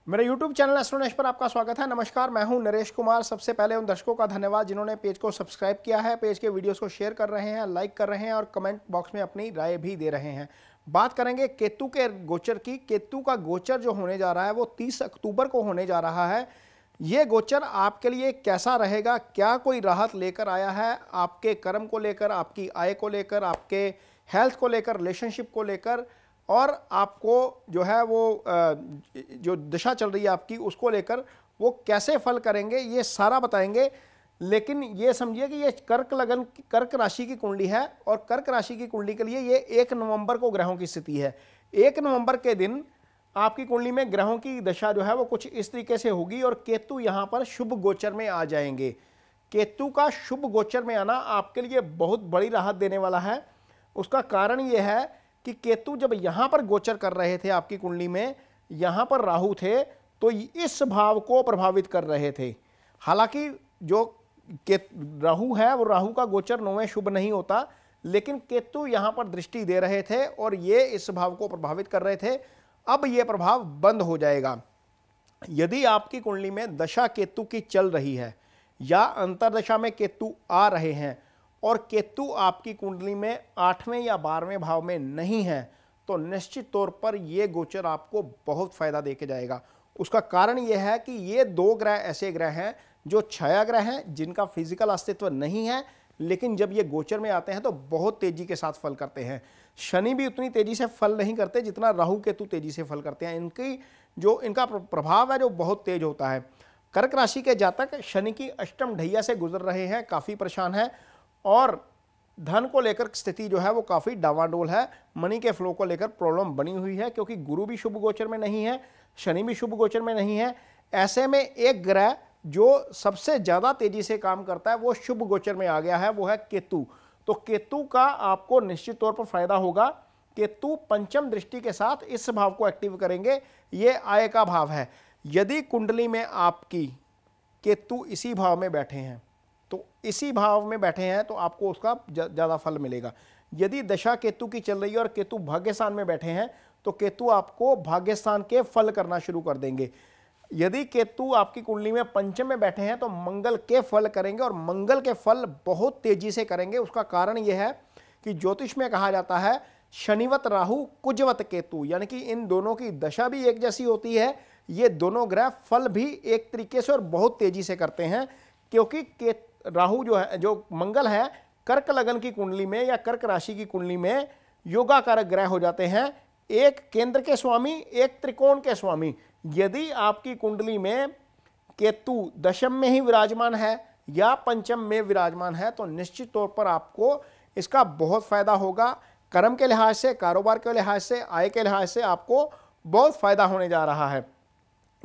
मेरे YouTube channel एस्ट्रोनॉश पर आपका स्वागत है। नमस्कार, मैं हूं नरेश कुमार। सबसे पहले उन दर्शकों का धन्यवाद जिन्होंने पेज को सब्सक्राइब किया है, पेज के वीडियोस को शेयर कर रहे हैं, लाइक कर रहे हैं और कमेंट बॉक्स में अपनी राय भी दे रहे हैं। बात करेंगे केतु के गोचर की। केतु का गोचर जो होने जा रहा है वो 30 अक्टूबर को होने जा रहा है। ये गोचर आपके लिए कैसा रहेगा, क्या कोई राहत लेकर आया है आपके कर्म को लेकर, आपकी आय को लेकर, आपके हेल्थ को लेकर, रिलेशनशिप को लेकर, और आपको जो है वो जो दशा चल रही है आपकी उसको लेकर वो कैसे फल करेंगे, ये सारा बताएंगे। लेकिन ये समझिए कि ये कर्क राशि की कुंडली है और कर्क राशि की कुंडली के लिए ये 1 नवंबर को ग्रहों की स्थिति है। 1 नवंबर के दिन आपकी कुंडली में ग्रहों की दशा जो है वो कुछ इस तरीके से होगी और केतु यहां पर शुभ गोचर में आ जाएंगे। केतु का शुभ गोचर में आना आपके लिए बहुत बड़ी राहत देने वाला है। उसका कारण ये है कि केतु जब यहां पर गोचर कर रहे थे आपकी कुंडली में, यहां पर राहु थे तो इस भाव को प्रभावित कर रहे थे। हालांकि जो राहु है वो राहु का गोचर 9वें शुभ नहीं होता, लेकिन केतु यहां पर दृष्टि दे रहे थे और ये इस भाव को प्रभावित कर रहे थे। अब ये प्रभाव बंद हो जाएगा। यदि आपकी कुंडली में दशा केतु की चल रही है या अंतरदशा में केतु आ रहे हैं और केतु आपकी कुंडली में 8वें या 12वें भाव में नहीं है, तो निश्चित तौर पर यह गोचर आपको बहुत फायदा देके जाएगा। उसका कारण यह है कि ये 2 ग्रह ऐसे ग्रह हैं जो छाया ग्रह हैं, जिनका फिजिकल अस्तित्व नहीं है, लेकिन जब ये गोचर में आते हैं तो बहुत तेजी के साथ फल करते हैं। शनि भी उतनी तेजी से फल नहीं करते जितना राहु केतु तेजी से फल करते हैं। इनका प्रभाव है जो बहुत तेज होता है। कर्क राशि के जातक शनि की अष्टम ढैया से गुजर रहे हैं, काफी परेशान है और धन को लेकर स्थिति जो है वो काफी डावाडोल है। मनी के फ्लो को लेकर प्रॉब्लम बनी हुई है, क्योंकि गुरु भी शुभ गोचर में नहीं है, शनि भी शुभ गोचर में नहीं है। ऐसे में एक ग्रह जो सबसे ज्यादा तेजी से काम करता है वो शुभ गोचर में आ गया है, वो है केतु। तो केतु का आपको निश्चित तौर पर फायदा होगा। केतु पंचम दृष्टि के साथ इस भाव को एक्टिव करेंगे, ये आय का भाव है। यदि कुंडली में आपकी केतु इसी भाव में बैठे हैं, तो इसी भाव में बैठे हैं तो आपको उसका ज्यादा फल मिलेगा। यदि दशा केतु की चल रही है और केतु भाग्यस्थान में बैठे हैं तो केतु आपको भाग्यस्थान के फल करना शुरू कर देंगे। यदि केतु आपकी कुंडली में पंचम में बैठे हैं तो मंगल के फल करेंगे और मंगल के फल बहुत तेजी से करेंगे। उसका कारण यह है कि ज्योतिष में कहा जाता है शनिवत राहु कुजवत केतु, यानी कि इन दोनों की दशा भी एक जैसी होती है। ये दोनों ग्रह फल भी एक तरीके से और बहुत तेजी से करते हैं, क्योंकि राहु जो मंगल है कर्क लगन की कुंडली में या कर्क राशि की कुंडली में योगाकारक ग्रह हो जाते हैं। एक केंद्र के स्वामी, एक त्रिकोण के स्वामी। यदि आपकी कुंडली में केतु दशम में ही विराजमान है या पंचम में विराजमान है तो निश्चित तौर पर आपको इसका बहुत फायदा होगा। कर्म के लिहाज से, कारोबार के लिहाज से, आय के लिहाज से आपको बहुत फायदा होने जा रहा है।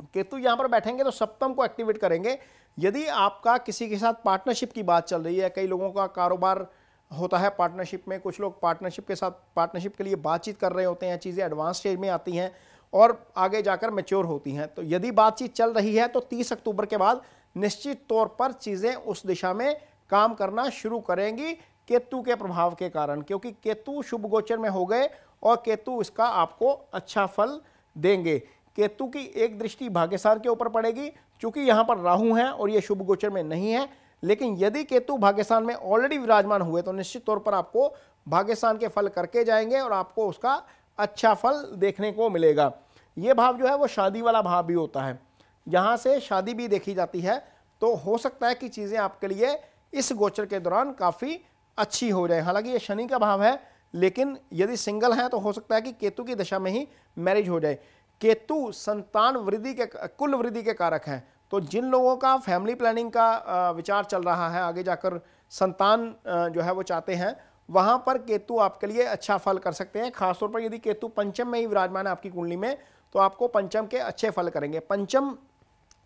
केतु यहां पर बैठेंगे तो सप्तम को एक्टिवेट करेंगे। यदि आपका किसी के साथ पार्टनरशिप की बात चल रही है, कई लोगों का कारोबार होता है पार्टनरशिप में, कुछ लोग पार्टनरशिप के लिए बातचीत कर रहे होते हैं, चीज़ें एडवांस स्टेज में आती हैं और आगे जाकर मैच्योर होती हैं। तो यदि बातचीत चल रही है तो 30 अक्टूबर के बाद निश्चित तौर पर चीज़ें उस दिशा में काम करना शुरू करेंगी केतु के प्रभाव के कारण, क्योंकि केतु शुभ गोचर में हो गए और केतु इसका आपको अच्छा फल देंगे। केतु की एक दृष्टि भाग्यस्थान के ऊपर पड़ेगी, क्योंकि यहां पर राहु हैं और ये शुभ गोचर में नहीं है। लेकिन यदि केतु भाग्यस्थान में ऑलरेडी विराजमान हुए तो निश्चित तौर पर आपको भाग्यस्थान के फल करके जाएंगे और आपको उसका अच्छा फल देखने को मिलेगा। ये भाव जो है वो शादी वाला भाव भी होता है, यहां से शादी भी देखी जाती है। तो हो सकता है कि चीजें आपके लिए इस गोचर के दौरान काफी अच्छी हो जाए। हालांकि ये शनि का भाव है, लेकिन यदि सिंगल है तो हो सकता है कि केतु की दशा में ही मैरिज हो जाए। केतु संतान वृद्धि के, कुल वृद्धि के कारक हैं। तो जिन लोगों का फैमिली प्लानिंग का विचार चल रहा है, आगे जाकर संतान जो है वो चाहते हैं, वहां पर केतु आपके लिए अच्छा फल कर सकते हैं। खासतौर पर यदि केतु पंचम में ही विराजमान है आपकी कुंडली में तो आपको पंचम के अच्छे फल करेंगे। पंचम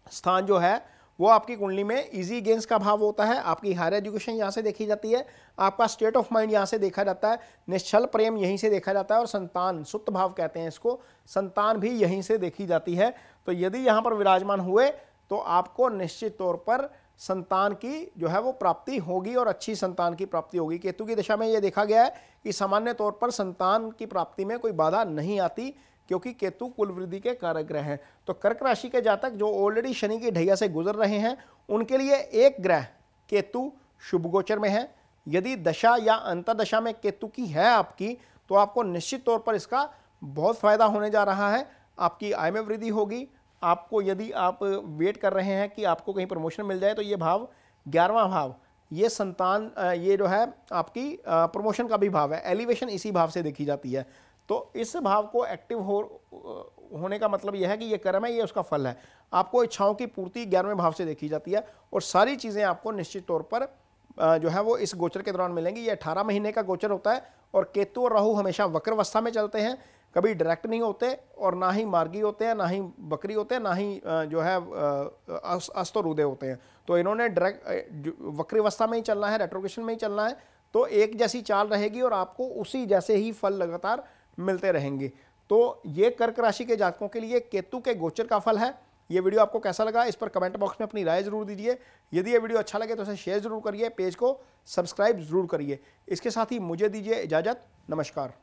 स्थान जो है वो आपकी कुंडली में इजी गेंस का भाव होता है। आपकी हायर एजुकेशन यहाँ से देखी जाती है, आपका स्टेट ऑफ माइंड यहाँ से देखा जाता है, निश्चल प्रेम यहीं से देखा जाता है और संतान, सुप्त भाव कहते हैं इसको, संतान भी यहीं से देखी जाती है। तो यदि यहाँ पर विराजमान हुए तो आपको निश्चित तौर पर संतान की जो है वो प्राप्ति होगी और अच्छी संतान की प्राप्ति होगी। केतु की दशा में ये देखा गया है कि सामान्य तौर पर संतान की प्राप्ति में कोई बाधा नहीं आती। क्योंकि केतु कुल वृद्धि के कारक ग्रह हैं। तो कर्क राशि के जातक जो ऑलरेडी शनि की ढैया से गुजर रहे हैं उनके लिए एक ग्रह केतु शुभ गोचर में है। यदि दशा या अंतर्दशा में केतु की है आपकी, तो आपको निश्चित तौर पर इसका बहुत फायदा होने जा रहा है। आपकी आय में वृद्धि होगी। आपको यदि आप वेट कर रहे हैं कि आपको कहीं प्रमोशन मिल जाए, तो ये भाव 11वां भाव, ये संतान, ये जो है आपकी प्रमोशन का भी भाव है। एलिवेशन इसी भाव से देखी जाती है। तो इस भाव को एक्टिव होने का मतलब यह है कि ये कर्म है, ये उसका फल है। आपको इच्छाओं की पूर्ति 11वें भाव से देखी जाती है और सारी चीज़ें आपको निश्चित तौर पर जो है वो इस गोचर के दौरान मिलेंगी। ये 18 महीने का गोचर होता है और केतु और राहु हमेशा वक्र अवस्था में चलते हैं, कभी डायरेक्ट नहीं होते और ना ही मार्गी होते हैं, ना ही बकरी होते हैं, ना ही जो है अस्त और उदय होते हैं। तो इन्होंने डायरेक्ट वक्र अवस्था में ही चलना है, रेट्रोग्रेशन में ही चलना है। तो एक जैसी चाल रहेगी और आपको उसी जैसे ही फल लगातार मिलते रहेंगे। तो ये कर्क राशि के जातकों के लिए केतु के गोचर का फल है। ये वीडियो आपको कैसा लगा, इस पर कमेंट बॉक्स में अपनी राय जरूर दीजिए। यदि ये वीडियो अच्छा लगे तो इसे शेयर जरूर करिए, पेज को सब्सक्राइब जरूर करिए। इसके साथ ही मुझे दीजिए इजाजत। नमस्कार।